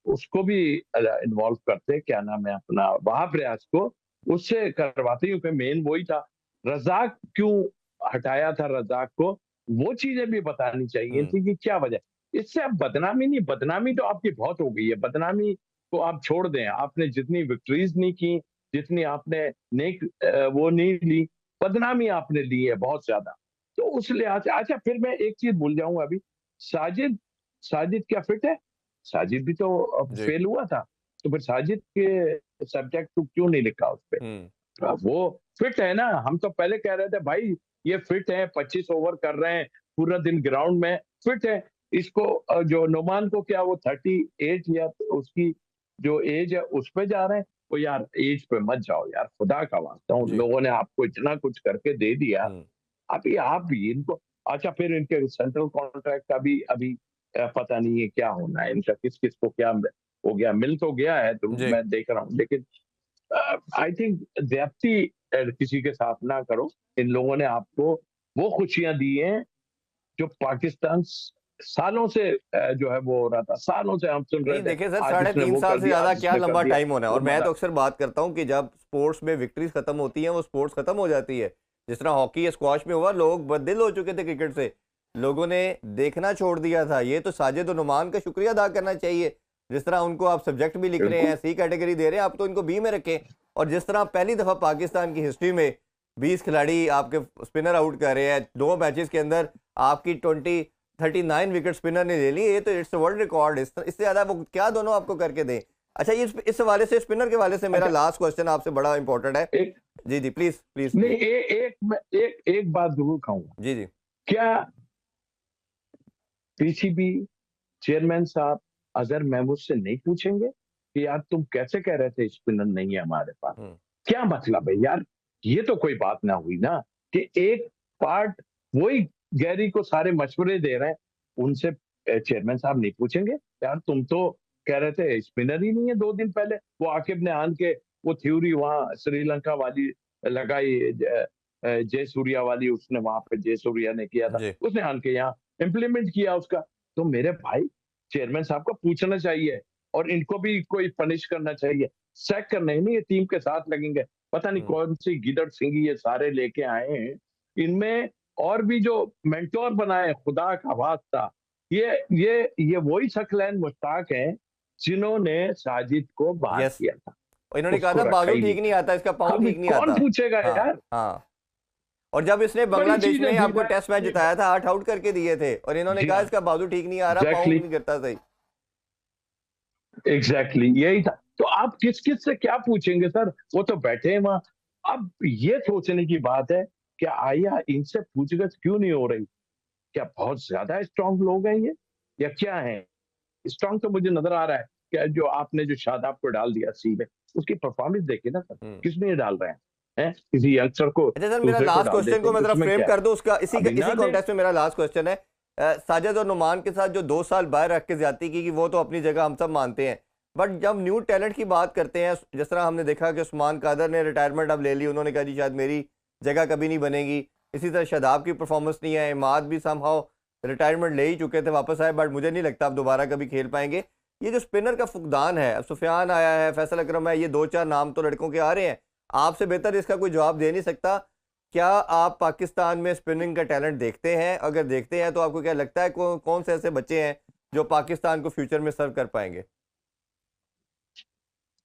उसको भी इन्वॉल्व करते, क्या नाम है अपना, वहाब रियाज को, उससे करवाते, क्योंकि मेन वही था। रजाक क्यों हटाया था रजाक को, वो चीजें भी बतानी चाहिए हम्म। थी कि क्या वजह। इससे अब बदनामी नहीं, बदनामी तो आपकी बहुत हो गई है, बदनामी को आप छोड़ दें। आपने जितनी विक्ट्रीज नहीं की, जितनी आपने नेक वो नहीं ली, बदनामी आपने ली है बहुत ज्यादा। तो उस लिहाज से अच्छा, फिर मैं एक चीज भूल जाऊंगा अभी, साजिद साजिद क्या फिट है? साजिद भी तो जी। फेल हुआ था, तो फिर साजिद के सब्जेक्ट को क्यों नहीं लिखा उसपे? हुँ। वो फिट है ना, हम तो पहले कह रहे थे भाई ये फिट है, 25 ओवर कर रहे हैं, पूरा दिन ग्राउंड में फिट है। इसको जो नुमान को क्या वो 38 या उसकी जो एज है उस पे जा रहे हैं। तो यार एज पे मत जाओ यार, खुदा का वास्ता, उन जी। लोगों ने आपको इतना कुछ करके दे दिया। हुँ। अभी आप भी इनको अच्छा फिर इनके सेंट्रल कॉन्ट्रैक्ट का भी अभी पता नहीं है क्या होना है इनका, किस-किस को क्या हो गया, मिल तो गया है तो जी। मैं देख रहा हूँ। लेकिन आई थिंक ज्यादती किसी के साथ ना करो। इन लोगों ने आपको वो खुशियाँ दी हैं जो पाकिस्तान सालों से जो है वो हो रहा था। सालों से हम सुन रहे नहीं थे, देखिए सर, आज साढ़े इसने 3 वो साल कर से दिया, ज़्यादा आज क्या इसने कर लंबा दिया, टाइम होना है, वो और मैं मरा। तो अक्सर बात करता हूँ कि जब स्पोर्ट्स में विक्ट्रीज़ खत्म होती हैं, वो स्पोर्ट्स खत्म हो जाती है। जिस तरह हॉकी या स्क्वॉश में हुआ, लोग बददिल हो चुके थे क्रिकेट से। लोगों ने देखना छोड़ दिया था। ये तो साजिद और नुमान का शुक्रिया अदा करना चाहिए। जिस तरह उनको आप सब्जेक्ट भी लिख रहे बिल्कुल, हैं, सी कैटेगरी दे रहे हैं, आप तो इनको बी में रखें। और जिस तरह पहली दफ़ा पाकिस्तान की हिस्ट्री में 20 खिलाड़ी आपके स्पिनर आउट कर रहे हैं, 2 मैचेज़ के अंदर आपकी 39 विकेट स्पिनर ने ले ली, ये तो इट्स वर्ल्ड रिकॉर्ड। इससे ज़्यादा वो क्या दोनों आपको करके दें। अच्छा, इस हवाले से, स्पिनर के हवाले से मेरा अच्छा लास्ट क्वेश्चन आपसे बड़ा इंपॉर्टेंट है। एक जी, जी, प्लीज़, प्लीज़, नहीं प्लीज़। एक मैं एक बात ज़रूर कहूँगा। जी, जी। क्या पीसीबी चेयरमैन साहब अज़हर महमूद से नहीं पूछेंगे कि यार तुम कैसे कह रहे थे स्पिनर नहीं है हमारे पास? हुँ। क्या मतलब है यार? ये तो कोई बात ना हुई ना कि एक पार्ट वही गैरी को सारे मशवरे दे रहे हैं, उनसे चेयरमैन साहब नहीं पूछेंगे? यार तुम तो कह रहे थे स्पिनर ही नहीं है 2 दिन पहले, वो आकिब ने आन के वो थ्योरी वहाँ श्रीलंका वाली लगाई जयसूर्या वाली उसने वहाँ पे जयसूर्या ने किया था, जी। उसने आन के यहाँ इम्प्लीमेंट किया उसका। तो मेरे भाई चेयरमैन साहब को पूछना चाहिए और इनको भी कोई पनिश करना चाहिए। सैक करने नहीं, ये टीम के साथ लगेंगे। पता नहीं हुँ। कौन सी गिदड़ सिंगी ये सारे लेके आए हैं। इनमें और भी जो मेंटोर बनाए खुदा का वास्ता, ये वही सकलैन मुश्ताक हैं जिन्होंने साजिद को बाहर यस। किया था, और इन्होंने कहा उसको था रखा बाजू ही नहीं ठीक नहीं था। आता, इसका पाँव अब ठीक नहीं कौन आता। पूछेगा हाँ, यार? हाँ। और जब इसने बड़ी बांग्लादेश चीज़ है में फिर आपको मैं टेस्ट मैच ये जिताया था, 8 आउट करके दिए थे, और इन्होंने जी कहा हाँ, इसका बाजू ठीक नहीं आ रहा, पाँव एग्ज़ैक्टली। नहीं करता सही। एग्जैक्टली यही था। तो आप किस-किस से क्या पूछेंगे सर? वो तो बैठे हैं वहाँ। अब ये सोचने की बात है कि आया इनसे पूछ-गछ क्यों नहीं हो रही? क्या बहुत ज़्यादा स्ट्रॉन्ग लोग हैं ये या क्या हैं? स्ट्रॉन्ग तो मुझे नज़र आ रहा है कि जो आपने जो शादाब को डाल दिया सी में, उसकी परफॉर्मेंस देखिए ना सर, हुँ। किस लिए डाल रहे हैं? हैं? किसी यंगस्टर को अच्छा सर, मेरा दूसरे को लास्ट डाल क्वेश्चन देते को हैं, मैं ज़रा उसमें फ्रेम क्या है? कर दूँ, उसका अभी इसी ना दें। कॉन्टेक्स्ट में मेरा लास्ट क्वेश्चन है। साजिद और नुमान के साथ जो 2 साल बाहर रख के ज़्यादती की, वो तो अपनी जगह हम सब मानते हैं। बट जब न्यू टैलेंट की बात करते हैं, जिस तरह हमने देखा कि उस्मान कादर ने रिटायरमेंट अब ले ली, उन्होंने कहा जी शायद मेरी जगह कभी नहीं बनेगी। इसी तरह शादाब की परफॉर्मेंस नहीं है, इमाद भी समहाउ रिटायरमेंट ले ही चुके थे, वापस आए, बट मुझे नहीं लगता अब दोबारा कभी खेल पाएँगे। ये जो स्पिनर का फुकदान है, अब सुफियान आया है, फैसल अकरम है, ये 2-4 नाम तो लड़कों के आ रहे हैं। आपसे बेहतर इसका कोई जवाब दे नहीं सकता। क्या आप पाकिस्तान में स्पिनिंग का टैलेंट देखते हैं? अगर देखते हैं तो आपको क्या लगता है कौन से ऐसे बच्चे हैं जो पाकिस्तान को फ्यूचर में सर्व कर पाएँगे?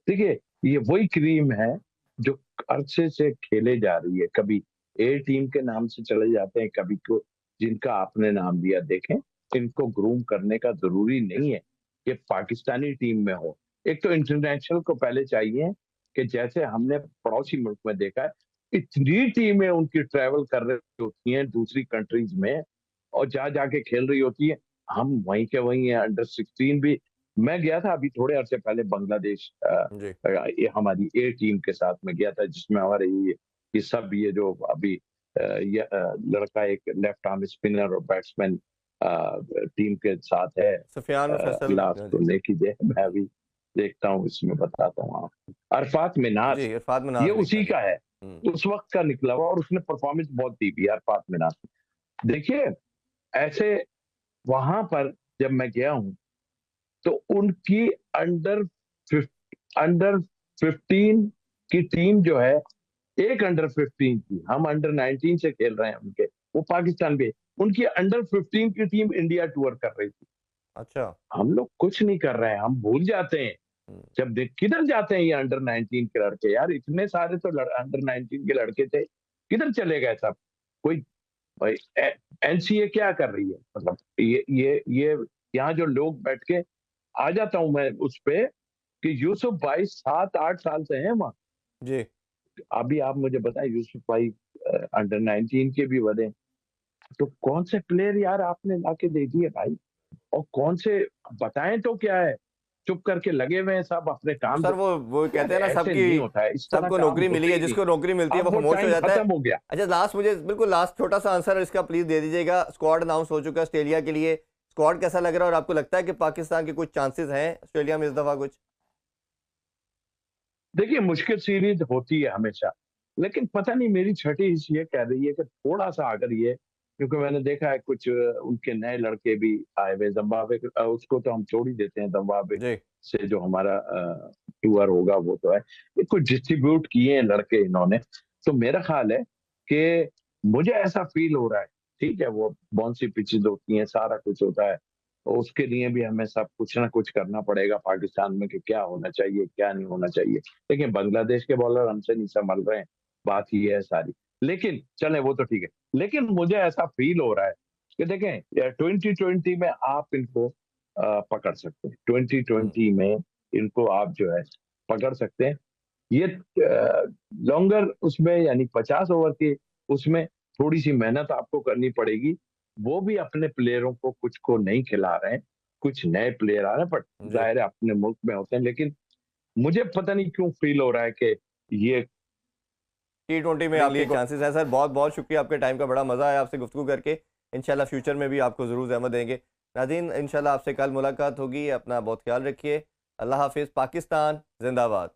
देखिए, ये वही क्रीम है जो अरसे से खेले जा रही है। कभी ए टीम के नाम से चले जाते हैं, कभी को जिनका आपने नाम लिया देखें, इनको ग्रूम करने का ज़रूरी नहीं है कि पाकिस्तानी टीम में हो। एक तो इंटरनेशनल को पहले चाहिए कि जैसे हमने पड़ोसी मुल्क में देखा है, इतनी टीमें उनकी ट्रैवल कर रही होती हैं दूसरी कंट्रीज़ में और जा जाके खेल रही होती है। हम वहीं के वहीं हैं, अंडर 16 भी मैं गया था अभी थोड़े अरसे पहले बांग्लादेश जी। ये हमारी ए टीम के साथ में गया था जिसमें हमारे ये सब ये जो अभी लड़का एक लेफ्ट आर्म स्पिनर और बैट्समैन टीम के साथ है सुफियान और फैसल। अल्लाह उसको जी। नेकी दे मैं अभी देखता हूँ इसमें बताता हूँ आपको अरफात जी, मिनाज इरफान ये मनाज़ भी उसी था। जी। का है हुँ। उस वक्त का निकला हुआ और उसने परफॉर्मेंस बहुत दी भी अरफात मिनाज देखिए ऐसे वहां पर जब मैं गया हूँ तो उनकी अंडर अंडर 15 की टीम जो है एक अंडर 15 की हम अंडर 19 से खेल रहे हैं उनके वो पाकिस्तान पे उनकी अंडर 15 की टीम इंडिया टूर कर रही थी अच्छा। हम लोग कुछ नहीं कर रहे हैं हम भूल जाते हैं हुँ। जब देख किधर जाते हैं ये अंडर 19 के लड़के यार इतने सारे तो अंडर 19 के लड़के थे किधर चले गए सब कोई भाई एनसीए क्या कर रही है मतलब ये यहाँ जो लोग बैठ के आ जाता हूँ मैं उस पे कि यूसुफ भाई 7-8 साल से हैं वहाँ। जी। अभी आप मुझे बताएं, यूसुफ भाई अंडर 19 के भी बने, तो कौन से प्लेयर यार आपने लाके दे दिए भाई? और कौन से, बताएं तो क्या है? चुप करके लगे हुए हैं सब अपने तो काम सर पे। वो यार कहते हैं ना, ऐसे सबकी नहीं होता है, इस तरह सबको काम नौकरी होते मिली है, ही नहीं। जिसको नौकरी मिलती है वो अब वो खामोश हो टाइम जाता है। खत्म हो गया। अच्छा, लास्ट मुझे बिल्कुल लास्ट छोटा सा आंसर इसका प्लीज दे दीजिएगा। स्क्वाड अनाउंस हो चुका है ऑस्ट्रेलिया के लिए, स्क्वाड कैसा लग रहा है और आपको लगता है कि पाकिस्तान के कुछ चांसेस हैं ऑस्ट्रेलिया में इस दफा कुछ? देखिए, मुश्किल सीरीज होती है हमेशा, लेकिन पता नहीं मेरी छठी हिस्स ये कह रही है कि थोड़ा सा अगर ये, क्योंकि मैंने देखा है कुछ उनके नए लड़के भी आए हुए जिम्बाब्वे उसको तो हम छोड़ ही देते हैं, जिम्बाब्वे जी। से जो हमारा टूर होगा वो तो है, ये कुछ डिस्ट्रीब्यूट किए हैं लड़के इन्होंने। तो मेरा ख्याल है कि मुझे ऐसा फील हो रहा है, ठीक है, वो बाउंसी पिचेज होती हैं, सारा कुछ होता है, तो उसके लिए भी हमें सब कुछ ना कुछ करना पड़ेगा पाकिस्तान में कि क्या होना चाहिए क्या नहीं होना चाहिए। देखिए, बांग्लादेश के बॉलर हमसे नहीं संभल रहे हैं, बात ये है सारी। लेकिन चले वो तो ठीक है, लेकिन मुझे ऐसा फील हो रहा है कि देखें 2020 में आप इनको पकड़ सकते हैं, 2020 में इनको आप जो है पकड़ सकते हैं। ये लॉन्गर उसमें यानी 50 ओवर के उसमें थोड़ी सी मेहनत आपको करनी पड़ेगी। वो भी अपने प्लेयरों को कुछ को नहीं खिला रहे हैं, कुछ नए प्लेयर आ रहे हैं, बट जी। जाहिर है अपने मुल्क में होते हैं। लेकिन मुझे पता नहीं क्यों फील हो रहा है कि ये T20 में के लिए आपके चांसेस हैं सर। बहुत बहुत शुक्रिया आपके टाइम का, बड़ा मजा आया आपसे गुफ्तगू करके। इंशाल्लाह फ्यूचर में भी आपको ज़रूर ज़हमत देंगे। नाज़रीन, इंशाल्लाह आपसे कल मुलाकात होगी। अपना बहुत ख्याल रखिए। अल्लाह हाफिज़। पाकिस्तान जिंदाबाद।